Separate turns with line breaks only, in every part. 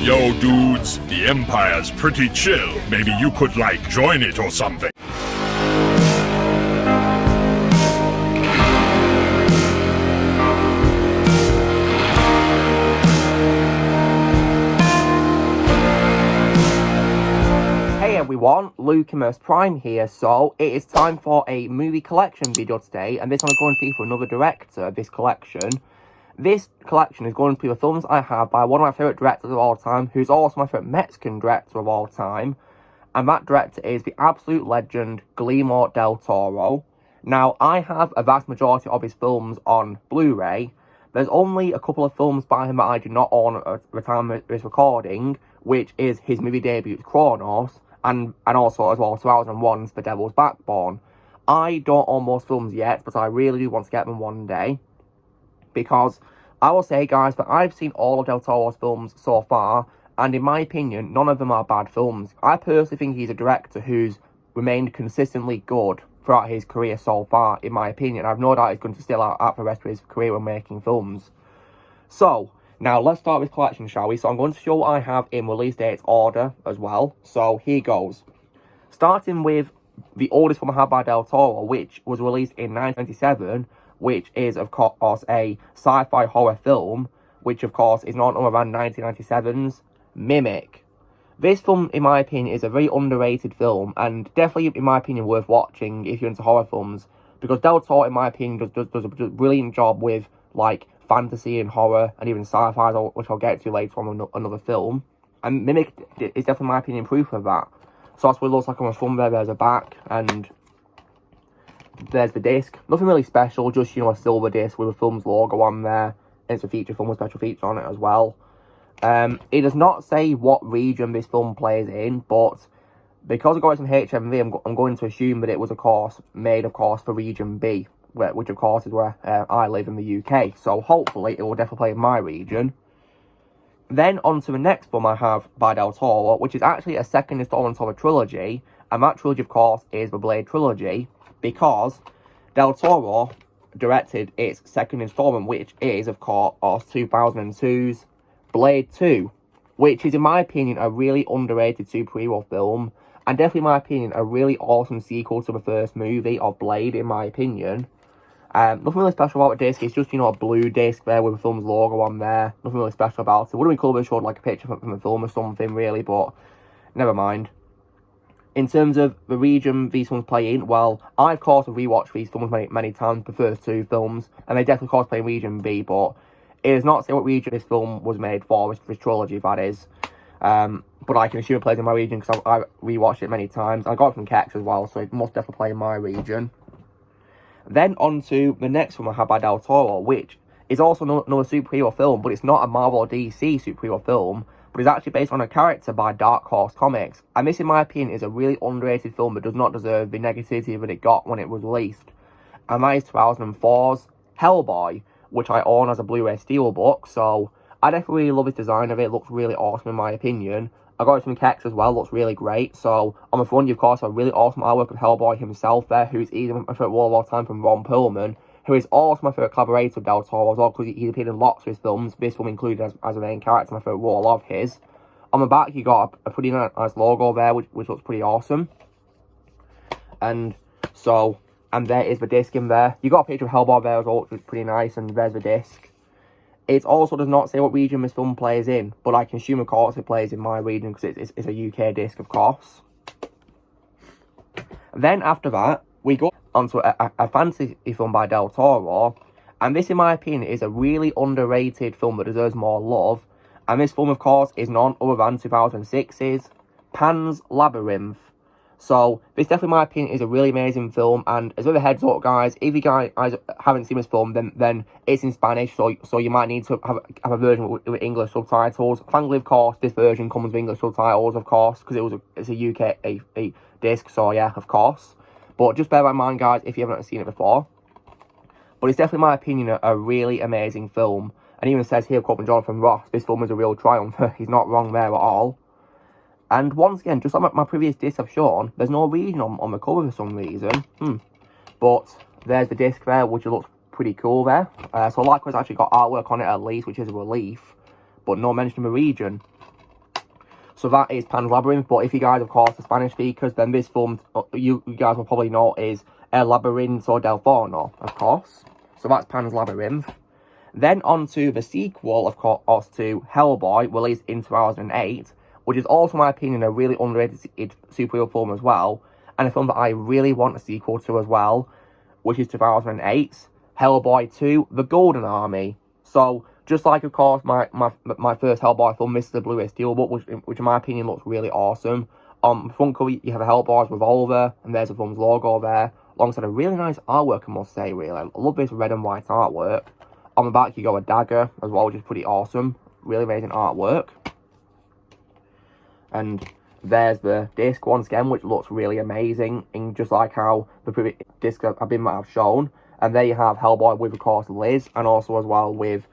Yo, dudes, the Empire's pretty chill. Maybe you could, like, join it or something.
Hey everyone, Luke Immerse Prime here. So it is time for a movie collection video today, and this one is going to be for another director of this collection. This collection is going to be the films I have by one of my favourite directors of all time, who's also my favourite Mexican director of all time, and that director is the absolute legend Guillermo del Toro. Now, I have a vast majority of his films on Blu-ray. There's only a couple of films by him that I do not own at the time of this recording, which is his movie debut, Kronos, and also as well 2001's The Devil's Backbone. I don't own most films yet, but I really do want to get them one day, because I will say, guys, that I've seen all of Del Toro's films so far, and in my opinion, none of them are bad films. I personally think he's a director who's remained consistently good throughout his career so far, in my opinion. I've no doubt he's going to still out for the rest of his career when making films. So, now let's start with collection, shall we? So I'm going to show what I have in release dates order as well. So here goes. Starting with the oldest film I have by Del Toro, which was released in 1997, which is, of course, a sci-fi horror film, which, of course, is none other than 1997's Mimic. This film, in my opinion, is a very underrated film, and definitely, in my opinion, worth watching if you're into horror films, because Del Toro, in my opinion, does a brilliant job with, like, fantasy and horror, and even sci-fi, which I'll get to later on another film. And Mimic is definitely, in my opinion, proof of that. So that's what it looks like on the front there. There's a back, and there's the disc. Nothing really special, just, you know, a silver disc with a film's logo on there. It's a feature film with special features on it as well. It does not say what region this film plays in, but because I got it from HMV, I'm going to assume that it was, of course, made, of course, for region B, which, of course, is where I live in the UK. So hopefully it will definitely play in my region. Then on to the next film I have by Del Toro, which is actually a second installment of a trilogy, and that trilogy, of course, is the Blade trilogy, because Del Toro directed its second installment, which is, of course, 2002's Blade 2, which is, in my opinion, a really underrated superhero film, and definitely, in my opinion, a really awesome sequel to the first movie of Blade, in my opinion. Nothing really special about the disc. It's just, you know, a blue disc there with the film's logo on there. Nothing really special about it. Would have been cool if it showed, like, a picture from the film or something, really, but never mind. In terms of the region these films play in, well, I, of course, have rewatched these films many times, the first two films, and they definitely, of course, play in region B, but it does not say what region this film was made for, this trilogy, that is. But I can assume it plays in my region, because I've rewatched it many times. I got it from Kex as well, so it must definitely play in my region. Then on to the next film I have by Del Toro, which is also another superhero film, but it's not a Marvel or DC superhero film, but it's actually based on a character by Dark Horse Comics. And this, in my opinion, is a really underrated film that does not deserve the negativity that it got when it was released. And that is 2004's Hellboy, which I own as a Blu-ray Steelbook, so I definitely really love his design of it. It looks really awesome, in my opinion. I got it from Kex as well, looks really great. So on the front, you, of course, have a really awesome artwork of Hellboy himself there, who's easily my favourite role of all time from Ron Perlman, who is also my favourite collaborator with Del Toro as well, because he's appeared in lots of his films, this film included as a main character, my favourite role of his. On the back, you got a pretty nice logo there, which looks pretty awesome. And so, and there is the disc in there. You got a picture of Hellboy there as well, which is pretty nice, and there's the disc. It also does not say what region this film plays in, but I can assume, of course, it plays in my region, because it's a UK disc, of course. Then, after that, we go onto a fantasy film by Del Toro, and this, in my opinion, is a really underrated film that deserves more love, and this film, of course, is none other than 2006's Pan's Labyrinth. So, this definitely, in my opinion, is a really amazing film, and as a bit of a heads up, guys, if you guys haven't seen this film, then it's in Spanish, so you might need to have a version with English subtitles. Thankfully, of course, this version comes with English subtitles, of course, because it's a UK a disc, so yeah, of course. But just bear that in mind, guys, if you haven't seen it before. But it's definitely, in my opinion, a really amazing film. And even says here, quote from Jonathan Ross, this film is a real triumph. He's not wrong there at all. And once again, just like my previous disc I've shown, there's no region on the cover for some reason. But there's the disc there, which looks pretty cool there. So likewise, I actually got artwork on it at least, which is a relief. But no mention of a region. So that is Pan's Labyrinth, but if you guys, of course, are Spanish speakers, then this film, you guys will probably know, is El Laberinto del Fauno, of course. So that's Pan's Labyrinth. Then on to the sequel, of course, to Hellboy, released in 2008, which is also, in my opinion, a really underrated superhero film as well, and a film that I really want a sequel to as well, which is 2008's Hellboy 2, The Golden Army. So, just like, of course, my first Hellboy film, this is the Blu-ray Steelbook, which in my opinion looks really awesome. On the front cover, you have a Hellboy's revolver, and there's the film's logo there, alongside a really nice artwork, I must say, really. I love this red and white artwork. On the back, you got a dagger as well, which is pretty awesome. Really amazing artwork. And there's the disc once again, which looks really amazing, and just like how the previous discs I've shown. And there you have Hellboy with, of course, Liz, and also as well with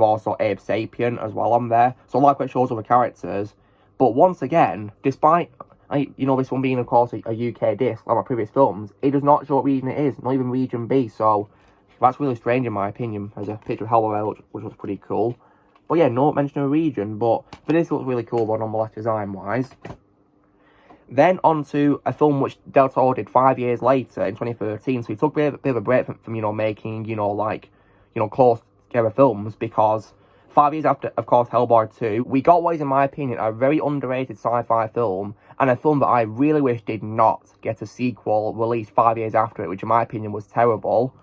also Abe Sapien as well on there. So like it shows other characters. But once again, despite this one being, of course, a UK disc, like my previous films, it does not show what region it is, not even region B. So that's really strange in my opinion. There's a picture of Hellboy which was pretty cool. But yeah, no mention of region, but this looks really cool, though, nonetheless, design-wise. Then on to a film which Del Toro did 5 years later, in 2013, so he took a bit of a break from making, close together films, because 5 years after, of course, Hellboy 2, we got what is, in my opinion, a very underrated sci-fi film, and a film that I really wish did not get a sequel released 5 years after it, which in my opinion was terrible.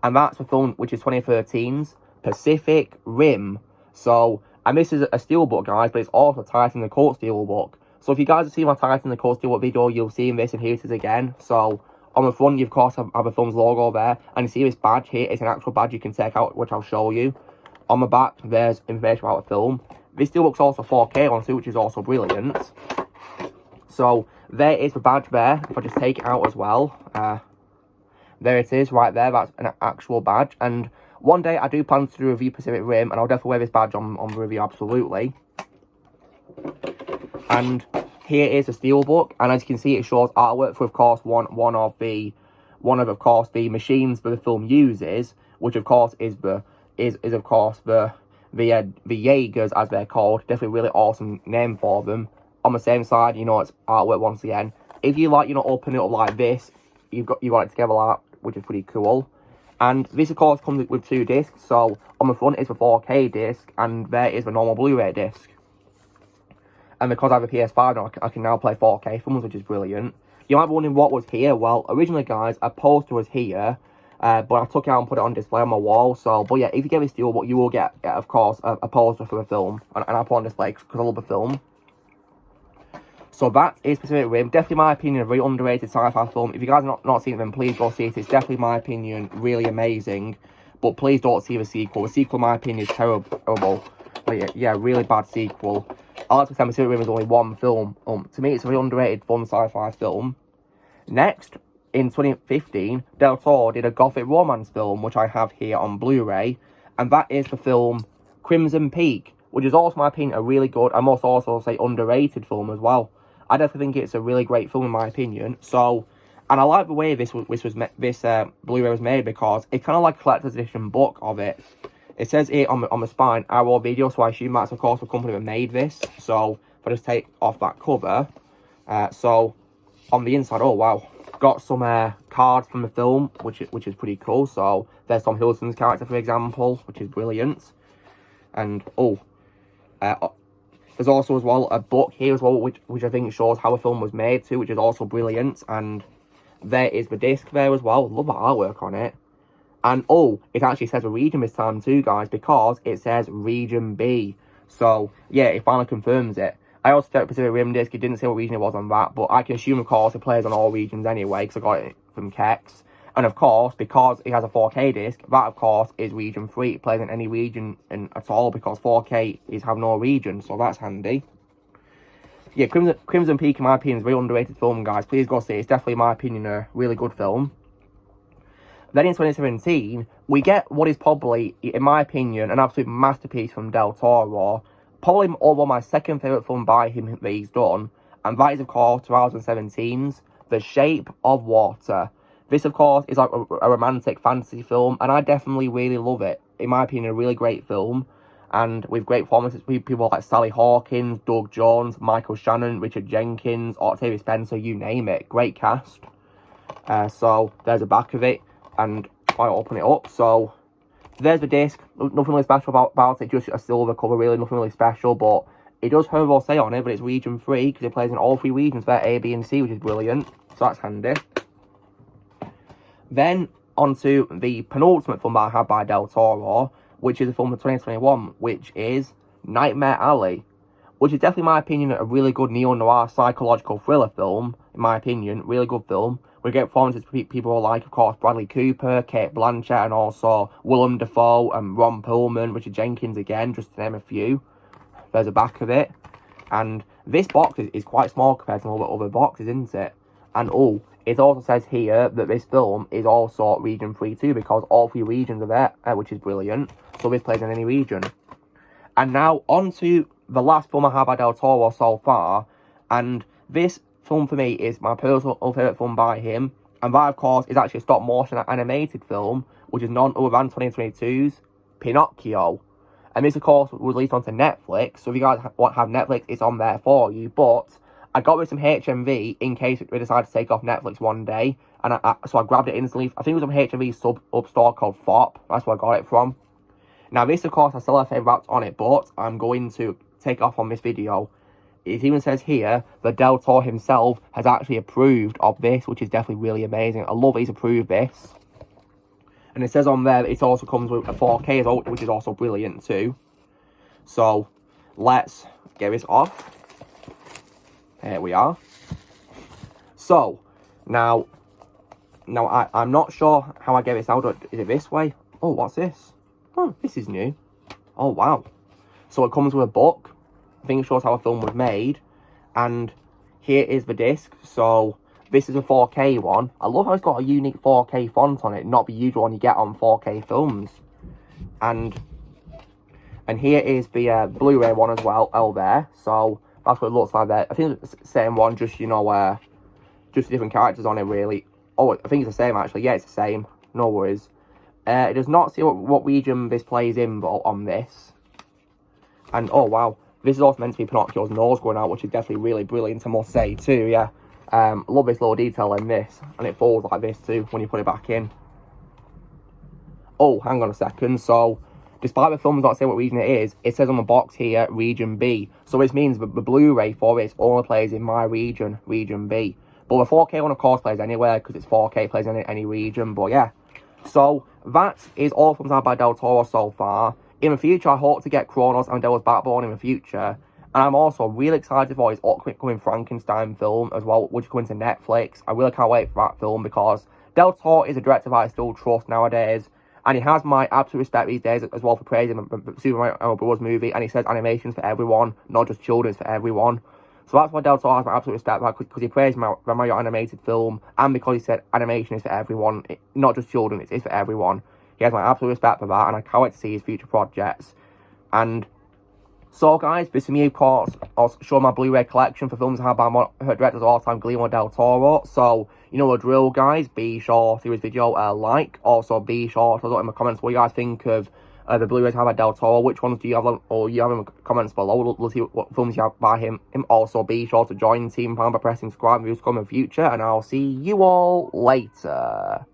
And that's a film which is 2013's Pacific Rim. So, and this is a steelbook, guys, but it's also Titan the Cult steelbook. So if you guys have seen my Titan the Cult steelbook video, you'll see this, and here it is again. So, on the front, you of course have a film's logo there, and you see this badge here, it's an actual badge you can take out, which I'll show you. On the back, there's information about the film. This steelbook's also 4K on too, which is also brilliant. So, there is the badge there, if I just take it out as well. There it is, right there, that's an actual badge, and one day I do plan to review Pacific Rim, and I'll definitely wear this badge on the review, absolutely. And here is the steelbook, and as you can see, it shows artwork for, of course, one of the machines that the film uses, which of course is the Jaegers, as they're called. Definitely a really awesome name for them. On the same side, it's artwork once again. If you open it up like this, you've got it together like that, which is pretty cool. And this, of course, comes with 2 discs. So, on the front is the 4K disc, and there is the normal Blu-ray disc. And because I have a PS5 now, I can now play 4K films, which is brilliant. You might be wondering what was here. Well, originally, guys, a poster was here, but I took it out and put it on display on my wall. So, but yeah, if you get this steelbook, you will get, of course, a poster for the film. And I'll put it on display because I love the film. So that is Pacific Rim. Definitely, my opinion, a very underrated sci-fi film. If you guys have not seen it, then please go see it. It's definitely, my opinion, really amazing. But please don't see the sequel. The sequel, in my opinion, is terrible. But yeah, really bad sequel. I like to say Pacific Rim is only one film. To me, it's a very underrated, fun sci-fi film. Next, in 2015, Del Toro did a gothic romance film, which I have here on Blu-ray. And that is the film Crimson Peak, which is also, in my opinion, a really good, I must also say, underrated film as well. I definitely think it's a really great film in my opinion. So, and I like the way this Blu-ray was made, because it's kind of like a collector's edition book of it. It says here on the spine, Arrow Video, so I assume that's, of course, the company that made this. So, if I just take off that cover, so on the inside, oh wow, got some cards from the film, which is pretty cool. So there's Tom Hiddleston's character, for example, which is brilliant. And there's also as well a book here as well, which I think shows how a film was made too, which is also brilliant. And there is the disc there as well. Love the artwork on it. And it actually says a region this time too, guys, because it says Region B. So yeah, it finally confirms it. I also checked Pacific Rim disc. It didn't say what region it was on that, but I can assume, of course, it plays on all regions anyway, because I got it from Kex. And of course, because it has a 4K disc, that of course is region 3. It plays in any region at all, because 4K have no region, so that's handy. Yeah, Crimson Peak, in my opinion, is a very underrated film, guys. Please go see it. It's definitely, in my opinion, a really good film. Then in 2017, we get what is probably, in my opinion, an absolute masterpiece from Del Toro. Probably over my second favourite film by him that he's done. And that is, of course, 2017's The Shape of Water. This, of course, is like a romantic fantasy film, and I definitely really love it. In my opinion, a really great film. and with great performances, people like Sally Hawkins, Doug Jones, Michael Shannon, Richard Jenkins, Octavia Spencer, you name it. Great cast. So there's the back of it, and I'll open it up. So there's the disc. Nothing really special about it, just a silver cover, really, nothing really special, but it does have all say on it, but it's region 3, because it plays in all 3 regions there, A, B, and C, which is brilliant. So that's handy. Then, onto the penultimate film that I have by Del Toro, which is a film from 2021, which is Nightmare Alley, which is definitely, in my opinion, a really good neo-noir psychological thriller film, in my opinion, really good film. We get performances from people like, of course, Bradley Cooper, Cate Blanchett, and also Willem Dafoe and Ron Perlman, Richard Jenkins again, just to name a few. There's a back of it. And this box is quite small compared to all the other boxes, isn't it? And it also says here that this film is also region 3 too, because all 3 regions are there, which is brilliant. So this plays in any region. And now on to the last film I have by Del Toro so far. And this film for me is my personal favourite film by him. And that, of course, is actually a stop motion animated film, which is none other than 2022's Pinocchio. And this, of course, was released onto Netflix. So if you guys have Netflix, it's on there for you. But I got with some HMV in case we decide to take off Netflix one day. And so I grabbed it instantly. I think it was on HMV sub store called FOP. That's where I got it from. Now, this, of course, has cellophane wrapped on it, but I'm going to take off on this video. It even says here that Del Toro himself has actually approved of this, which is definitely really amazing. I love that he's approved this. And it says on there that it also comes with a 4K as well, which is also brilliant too. So, let's get this off. Here we are. So, now I'm not sure how I get this out. Is it this way? Oh, what's this? Oh, this is new. Oh, wow. So it comes with a book. I think it shows how a film was made. And here is the disc. So this is a 4K one. I love how it's got a unique 4K font on it, not the usual one you get on 4K films. And here is the Blu-ray one as well, there. So that's what it looks like there. I think it's the same one, just, you know, just different characters on it, really. Oh, I think it's the same, actually. Yeah, it's the same. No worries. It does not say what region this plays in, but on this. And, oh, wow. This is also meant to be Pinocchio's nose going out, which is definitely really brilliant, I must say, too, yeah. Love this little detail in this. And it folds like this, too, when you put it back in. Oh, hang on a second. So, despite the films not saying what region it is, it says on the box here, Region B. So, this means that the Blu-ray for it only plays in my region, Region B. But the 4K one, of course, plays anywhere, because it's 4K, plays in any region. But, yeah. So, that is all films by Del Toro so far. In the future, I hope to get Kronos and Devil's Backbone in the future. And I'm also really excited for his upcoming Frankenstein film as well, which is coming to Netflix. I really can't wait for that film because Del Toro is a director that I still trust nowadays. And he has my absolute respect these days as well for praising the Super Mario Bros. Movie. And he says animation's for everyone, not just children, it's for everyone. So that's why Del Toro has my absolute respect for, because he praised my Mario animated film, and because he said animation is for everyone, not just children, it's for everyone. He has my absolute respect for that, and I can't wait to see his future projects. And so, guys, this is me, of course, I'll show my Blu-ray collection for films I have by my directors of all time, Guillermo del Toro. So, you know the drill, guys. Be sure to give this video a like. Also, be sure to put in the comments what you guys think of the Blu-rays I have by Del Toro. Which ones do you have, or you have in the comments below. We'll see what films you have by him. Also, be sure to join Team Pound by pressing subscribe and views come in the future. And I'll see you all later.